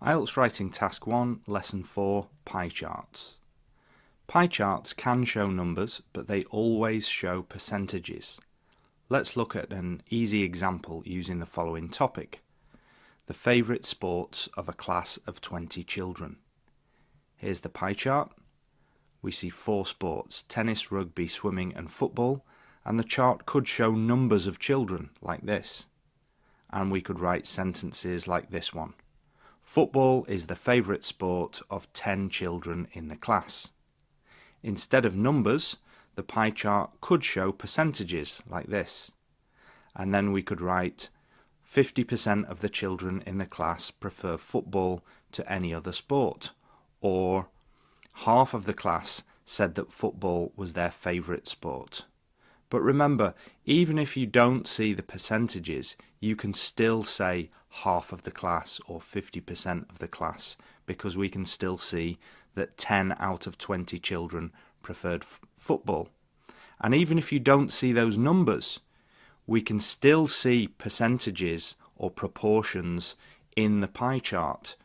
IELTS Writing Task 1, Lesson 4, Pie Charts. Pie charts can show numbers, but they always show percentages. Let's look at an easy example using the following topic: the favourite sports of a class of 20 children. Here's the pie chart. We see 4 sports: tennis, rugby, swimming and football, and the chart could show numbers of children like this. And we could write sentences like this one: football is the favourite sport of 10 children in the class. Instead of numbers, the pie chart could show percentages like this. And then we could write 50% of the children in the class prefer football to any other sport, or half of the class said that football was their favourite sport. But remember, even if you don't see the percentages, you can still say half of the class or 50% of the class, because we can still see that 10 out of 20 children preferred football. And even if you don't see those numbers, we can still see percentages or proportions in the pie chart.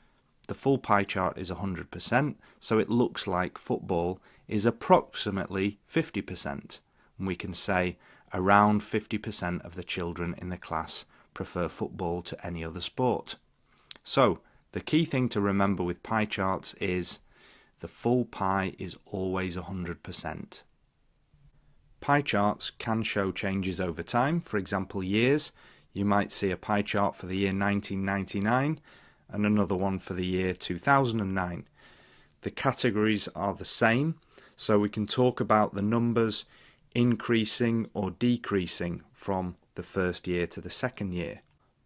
The full pie chart is 100%, so it looks like football is approximately 50%. And we can say around 50% of the children in the class prefer football to any other sport. So the key thing to remember with pie charts is the full pie is always 100%. Pie charts can show changes over time. For example, years. You might see a pie chart for the year 1999 and another one for the year 2009. The categories are the same, so we can talk about the numbers increasing or decreasing from the first year to the second year.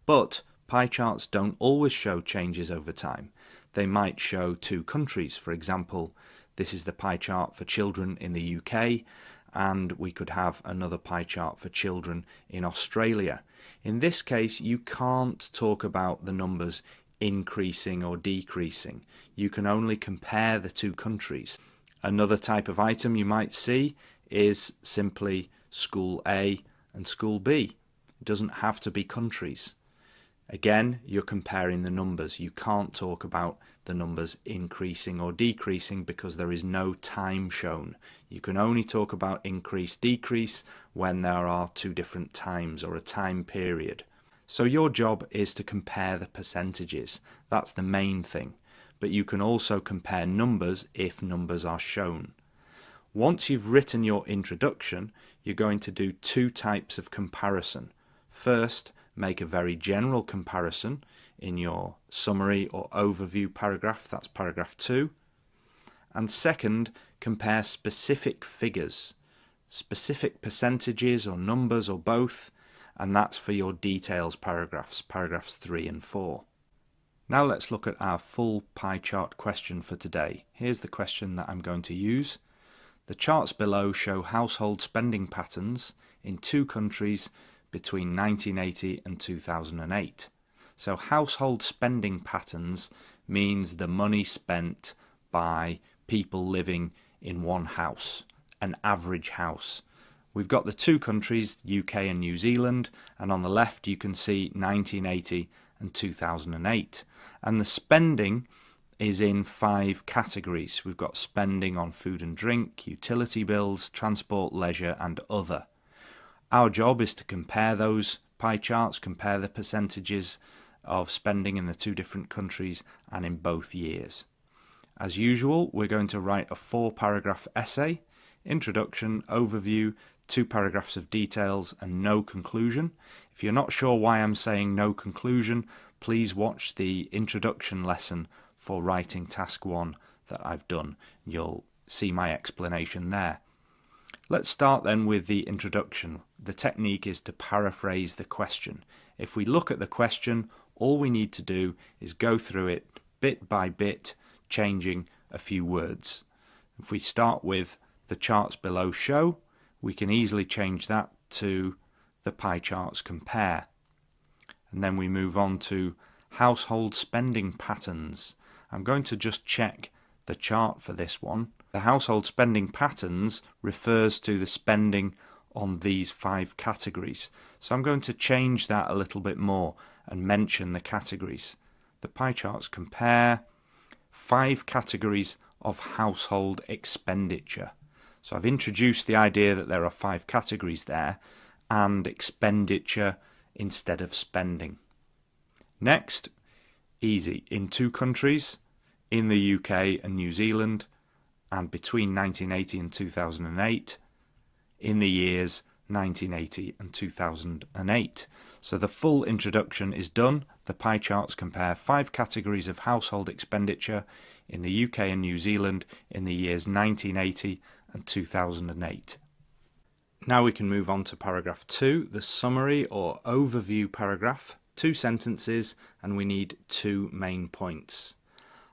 But pie charts don't always show changes over time. They might show 2 countries. For example, this is the pie chart for children in the UK, and we could have another pie chart for children in Australia. In this case, you can't talk about the numbers increasing or decreasing. You can only compare the 2 countries. Another type of item you might see is simply School A and School B. It doesn't have to be countries. Again, you're comparing the numbers. You can't talk about the numbers increasing or decreasing because there is no time shown. You can only talk about increase, decrease when there are 2 different times or a time period. So your job is to compare the percentages. That's the main thing. But you can also compare numbers if numbers are shown. Once you've written your introduction, you're going to do 2 types of comparison. First, make a very general comparison in your summary or overview paragraph, that's paragraph 2. And second, compare specific figures, specific percentages or numbers or both, and that's for your details paragraphs, paragraphs 3 and 4. Now let's look at our full pie chart question for today. Here's the question that I'm going to use. The charts below show household spending patterns in 2 countries between 1980 and 2008. So household spending patterns means the money spent by people living in one house, an average house. We've got the 2 countries, UK and New Zealand, and on the left you can see 1980 and 2008. And the spending is in 5 categories. We've got spending on food and drink, utility bills, transport, leisure and other. Our job is to compare those pie charts, compare the percentages of spending in the 2 different countries and in both years. As usual, we're going to write a 4-paragraph essay: introduction, overview, 2 paragraphs of details and no conclusion. If you're not sure why I'm saying no conclusion, please watch the introduction lesson for Writing Task 1 that I've done. You'll see my explanation there. Let's start then with the introduction. The technique is to paraphrase the question. If we look at the question, all we need to do is go through it bit by bit, changing a few words. If we start with the charts below show, we can easily change that to the pie charts compare. And then we move on to household spending patterns. I'm going to just check the chart for this one. The household spending patterns refers to the spending on these 5 categories. So I'm going to change that a little bit more and mention the categories. the pie charts compare 5 categories of household expenditure. So I've introduced the idea that there are 5 categories there, and expenditure instead of spending. Next, easy, in 2 countries, in the UK and New Zealand, and between 1980 and 2008, in the years 1980 and 2008. So the full introduction is done. The pie charts compare 5 categories of household expenditure in the UK and New Zealand in the years 1980 and 2008. Now we can move on to paragraph 2, the summary or overview paragraph. 2 sentences, and we need 2 main points.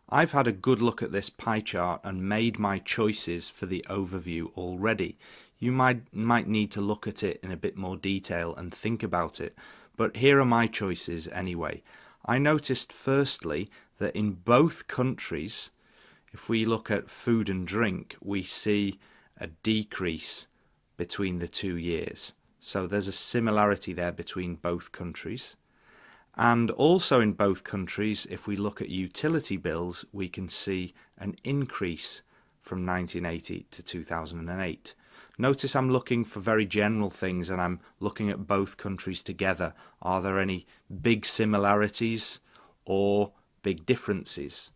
I've had a good look at this pie chart and made my choices for the overview already. You might need to look at it in a bit more detail and think about it, but here are my choices anyway. I noticed firstly that in both countries, if we look at food and drink, we see a decrease between the 2 years. So there's a similarity there between both countries. And also in both countries, if we look at utility bills, we can see an increase from 1980 to 2008. Notice I'm looking for very general things and I'm looking at both countries together. Are there any big similarities or big differences?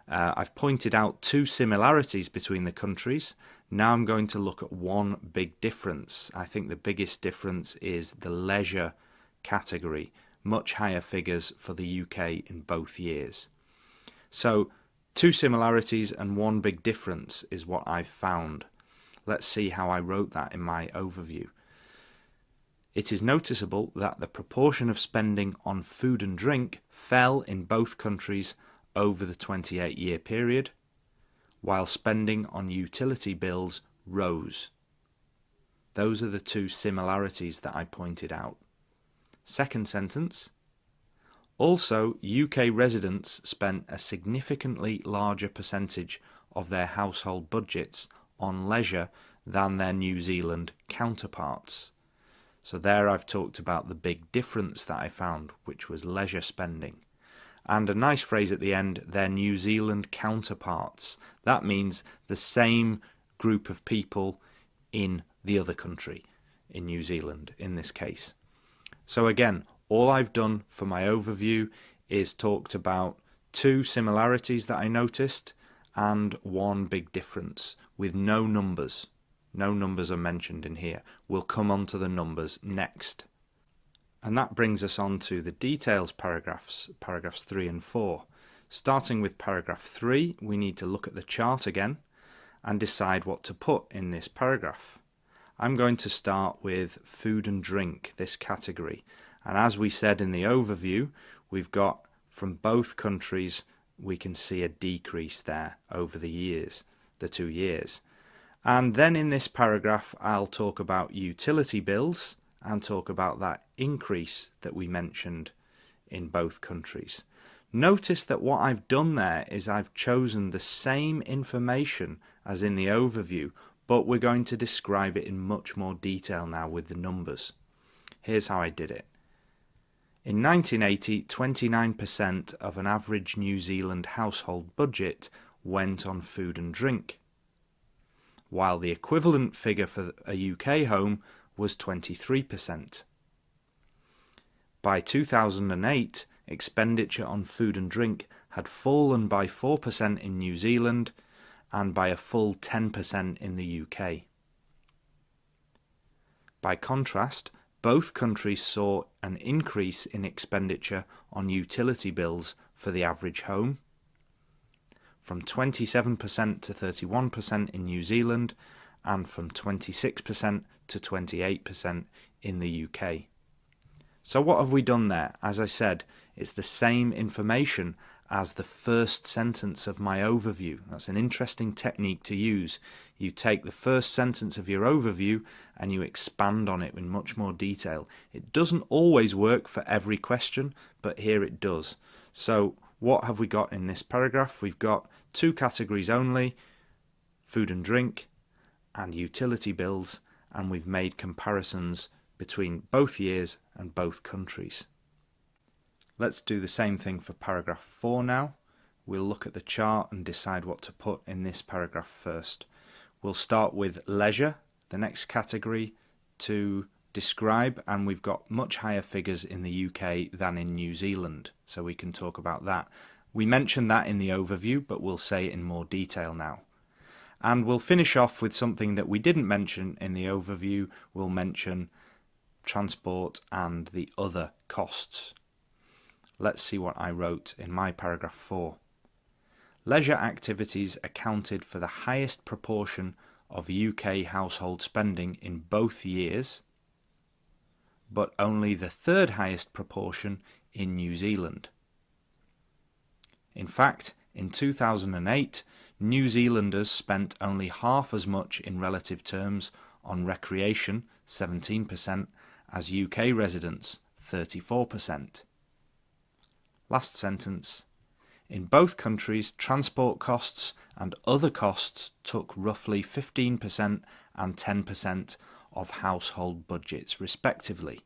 I've pointed out 2 similarities between the countries. Now I'm going to look at 1 big difference. I think the biggest difference is the leisure category. Much higher figures for the UK in both years. So 2 similarities and 1 big difference is what I've found. Let's see how I wrote that in my overview. It is noticeable that the proportion of spending on food and drink fell in both countries over the 28-year period, while spending on utility bills rose. Those are the 2 similarities that I pointed out. Second sentence. Also, UK residents spent a significantly larger percentage of their household budgets on leisure than their New Zealand counterparts. So there I've talked about the big difference that I found, which was leisure spending. And a nice phrase at the end, their New Zealand counterparts. That means the same group of people in the other country, in New Zealand in this case. So again, all I've done for my overview is talked about 2 similarities that I noticed and 1 big difference with no numbers. No numbers are mentioned in here. We'll come on to the numbers next. And that brings us on to the details paragraphs 3 and 4. Starting with paragraph 3, we need to look at the chart again and decide what to put in this paragraph. I'm going to start with food and drink, this category. And as we said in the overview, we've got from both countries, we can see a decrease there over the years, the 2 years. And then in this paragraph, I'll talk about utility bills and talk about that increase that we mentioned in both countries. Notice that what I've done there is I've chosen the same information as in the overview, but we're going to describe it in much more detail now with the numbers. Here's how I did it. In 1980, 29% of an average New Zealand household budget went on food and drink, while the equivalent figure for a UK home was 23%. By 2008, expenditure on food and drink had fallen by 4% in New Zealand and by a full 10% in the UK. By contrast, both countries saw an increase in expenditure on utility bills for the average home, from 27% to 31% in New Zealand and from 26% to 28% in the UK. So what have we done there? As I said, it's the same information as the first sentence of my overview. That's an interesting technique to use. You take the first sentence of your overview and you expand on it in much more detail. It doesn't always work for every question, but here it does. So what have we got in this paragraph? We've got 2 categories only, food and drink and utility bills, and we've made comparisons between both years and both countries. Let's do the same thing for paragraph 4 now. We'll look at the chart and decide what to put in this paragraph first. We'll start with leisure, the next category to describe, and we've got much higher figures in the UK than in New Zealand, so we can talk about that. We mentioned that in the overview, but we'll say it in more detail now. And we'll finish off with something that we didn't mention in the overview. We'll mention transport and the other costs. Let's see what I wrote in my paragraph 4. Leisure activities accounted for the highest proportion of UK household spending in both years, but only the third highest proportion in New Zealand. In fact, in 2008, New Zealanders spent only half as much in relative terms on recreation, 17%, as UK residents, 34%. Last sentence. In both countries, transport costs and other costs took roughly 15% and 10% of household budgets, respectively.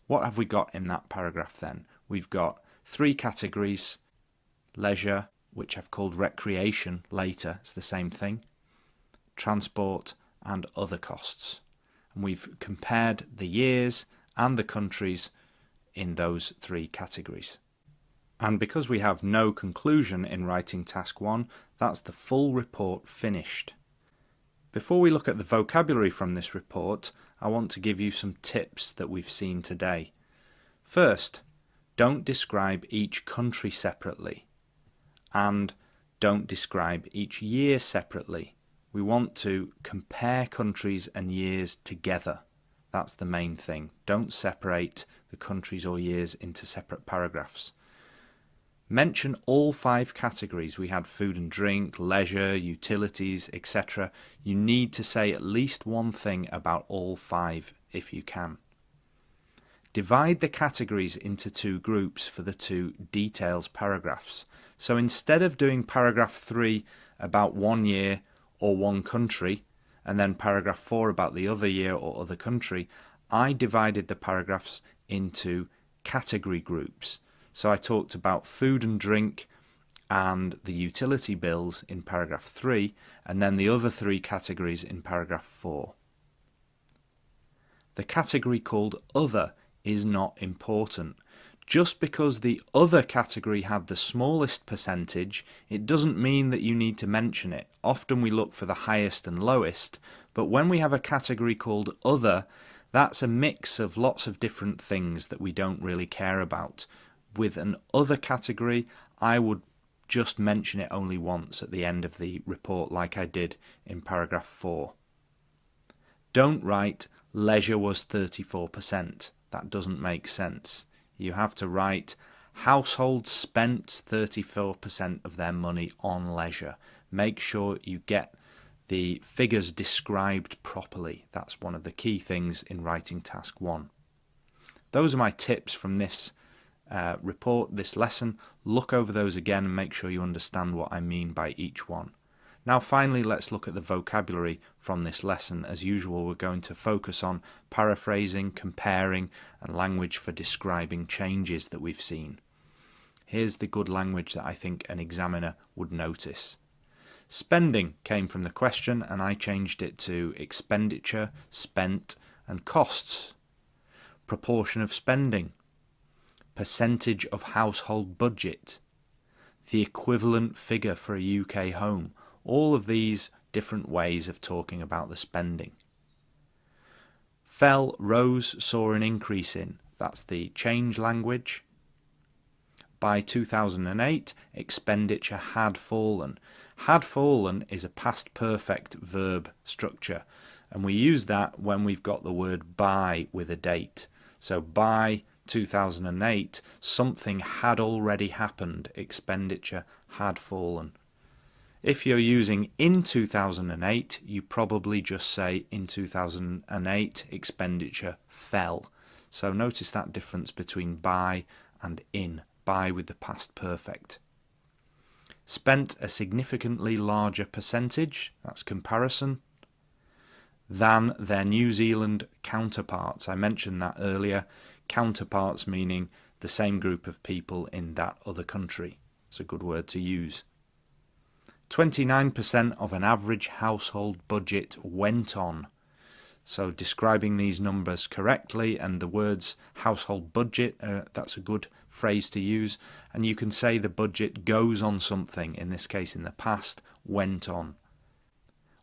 What have we got in that paragraph then? We've got 3 categories: leisure, which I've called recreation later, it's the same thing, transport and other costs. And we've compared the years and the countries in those 3 categories. And because we have no conclusion in writing task 1, that's the full report finished. Before we look at the vocabulary from this report, I want to give you some tips that we've seen today. First, don't describe each country separately, and don't describe each year separately. We want to compare countries and years together. That's the main thing. Don't separate the countries or years into separate paragraphs. Mention all 5 categories. We had food and drink, leisure, utilities, etc. You need to say at least one thing about all 5 if you can. Divide the categories into 2 groups for the 2 details paragraphs. So instead of doing paragraph 3 about one year or one country, and then paragraph 4 about the other year or other country, I divided the paragraphs into category groups. So I talked about food and drink and the utility bills in paragraph 3, and then the other 3 categories in paragraph 4. The category called other is not important. Just because the other category had the smallest percentage, it doesn't mean that you need to mention it. Often we look for the highest and lowest, but when we have a category called other, that's a mix of lots of different things that we don't really care about. With an other category, I would just mention it only once at the end of the report, like I did in paragraph 4. Don't write leisure was 34%. That doesn't make sense. You have to write households spent 34% of their money on leisure. Make sure you get the figures described properly. That's one of the key things in writing task 1. Those are my tips from this report, this lesson. Look over those again and make sure you understand what I mean by each one. Now finally, let's look at the vocabulary from this lesson. As usual, we're going to focus on paraphrasing, comparing, and language for describing changes that we've seen. Here's the good language that I think an examiner would notice. Spending came from the question, and I changed it to expenditure, spent, and costs. Proportion of spending. Percentage of household budget, the equivalent figure for a UK home, all of these different ways of talking about the spending. Fell, rose, saw an increase in, that's the change language. By 2008, expenditure had fallen. Had fallen is a past perfect verb structure, and we use that when we've got the word by with a date. So by 2008, something had already happened, expenditure had fallen. If you're using in 2008, you probably just say in 2008 expenditure fell. So notice that difference between by and in, by with the past perfect. Spent a significantly larger percentage, that's comparison, than their New Zealand counterparts. I mentioned that earlier. Counterparts meaning the same group of people in that other country. It's a good word to use. 29% of an average household budget went on. So describing these numbers correctly, and the words household budget, that's a good phrase to use. And you can say the budget goes on something, in this case in the past, went on.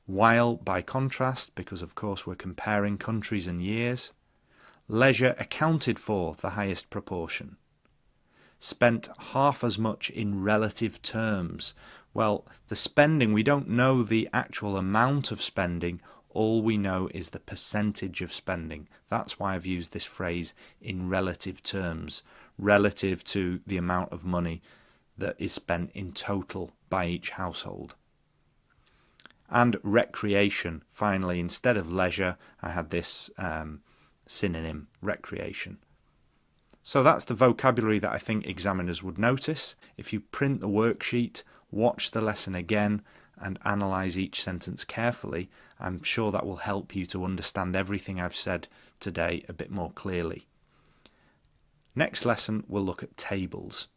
While, by contrast, because of course we're comparing countries and years, leisure accounted for the highest proportion. Spent half as much in relative terms. Well, the spending, we don't know the actual amount of spending. All we know is the percentage of spending. That's why I've used this phrase in relative terms, relative to the amount of money that is spent in total by each household. And recreation, finally, instead of leisure, I had this synonym, recreation. So that's the vocabulary that I think examiners would notice. If you print the worksheet, watch the lesson again, and analyse each sentence carefully, I'm sure that will help you to understand everything I've said today a bit more clearly. Next lesson, we'll look at tables.